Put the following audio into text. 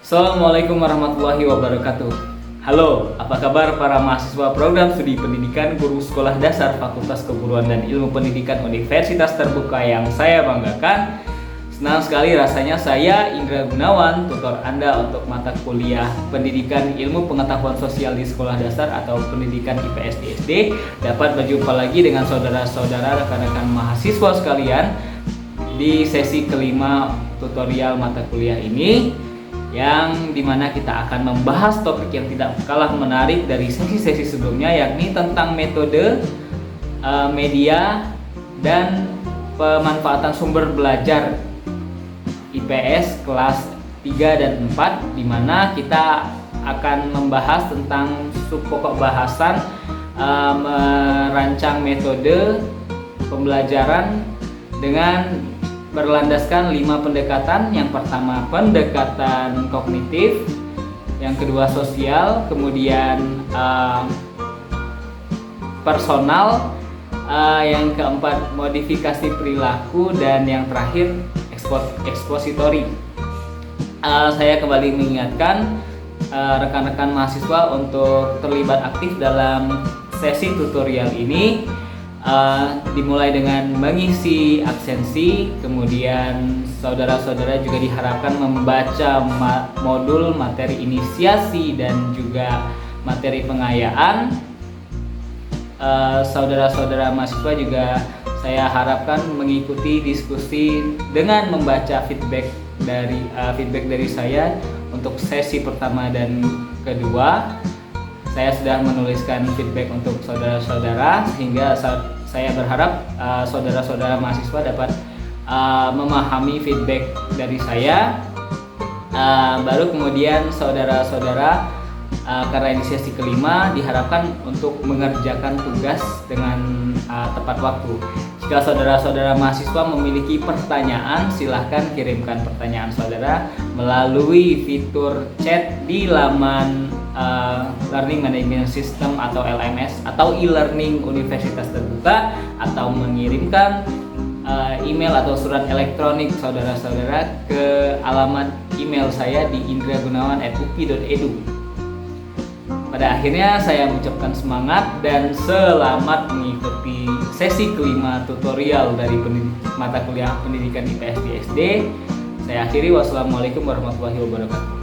Assalamualaikum warahmatullahi wabarakatuh. Halo, apa kabar para mahasiswa program studi pendidikan guru sekolah dasar Fakultas Keguruan dan Ilmu Pendidikan Universitas Terbuka yang saya banggakan. Senang sekali rasanya saya Indra Gunawan, tutor Anda untuk mata kuliah Pendidikan Ilmu Pengetahuan Sosial di Sekolah Dasar atau Pendidikan IPS di SD, dapat berjumpa lagi dengan saudara-saudara rekan-rekan mahasiswa sekalian di sesi kelima tutorial mata kuliah ini, yang dimana kita akan membahas topik yang tidak kalah menarik dari sesi-sesi sebelumnya, yakni tentang metode, media, dan pemanfaatan sumber belajar IPS kelas 3 dan 4, dimana kita akan membahas tentang subpokok bahasan merancang metode pembelajaran dengan berlandaskan 5 pendekatan. Yang pertama pendekatan kognitif, yang kedua sosial, kemudian personal, yang keempat modifikasi perilaku, dan yang terakhir ekspositori. Saya kembali mengingatkan rekan-rekan mahasiswa untuk terlibat aktif dalam sesi tutorial ini. Dimulai dengan mengisi absensi, kemudian saudara-saudara juga diharapkan membaca modul materi inisiasi dan juga materi pengayaan. Saudara-saudara mahasiswa juga saya harapkan mengikuti diskusi dengan membaca feedback dari saya untuk sesi pertama dan kedua. Saya sudah menuliskan feedback untuk saudara-saudara, sehingga saya berharap saudara-saudara mahasiswa dapat memahami feedback dari saya. Baru kemudian saudara-saudara, karena ini sesi kelima, diharapkan untuk mengerjakan tugas dengan tepat waktu. Jika saudara-saudara mahasiswa memiliki pertanyaan, silahkan kirimkan pertanyaan saudara melalui fitur chat di laman Learning Management System atau LMS atau e-learning Universitas Terbuka, atau mengirimkan email atau surat elektronik saudara-saudara ke alamat email saya di indragunawan@upi.edu. Pada akhirnya saya mengucapkan semangat dan selamat mengikuti sesi kelima tutorial dari mata kuliah Pendidikan IPS di SD. Saya akhiri, wassalamualaikum warahmatullahi wabarakatuh.